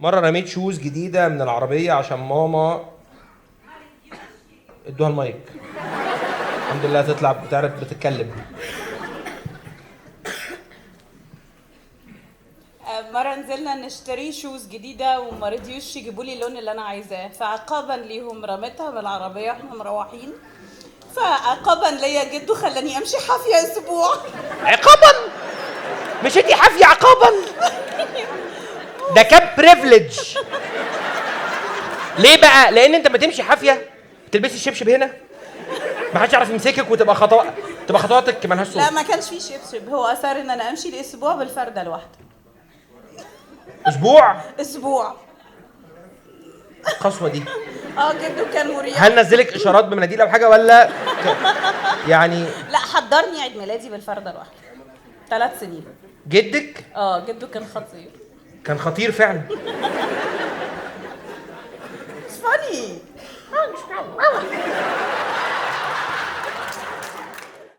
مره رميت شوز جديده من العربيه عشان ماما ادوها المايك. الحمد لله تطلع بتعرف بتتكلم. مرة نزلنا نشتري شوز جديدة وما رضيوش يجيبوا لي اللون اللي أنا عايزاه، فعقابا ليهم رميتها من العربية واحنا مروحين. فعقابا ليا جده خلاني أمشي حافية أسبوع. عقابا؟ مشيتي حافيه عقابا؟ ده كان بريفليج. ليه بقى؟ لان انت ما تمشي حافيه تلبسي الشبشب هنا ما حدش يعرف يمسكك وتبقى تبقى خطواتك مالهاش صوت. لا ما كانش فيه شبشب، هو أصر إن أنا أمشي الأسبوع بالفردة الواحدة. أسبوع القسوه دي. جده كان مريح. هل نزلك اشارات بمناديل او حاجه ولا يعني؟ لا حضرني عيد ميلادي بالفردة الواحدة 3 سنين. جدك جده كان خطير. كان خطير فعلا. It's funny.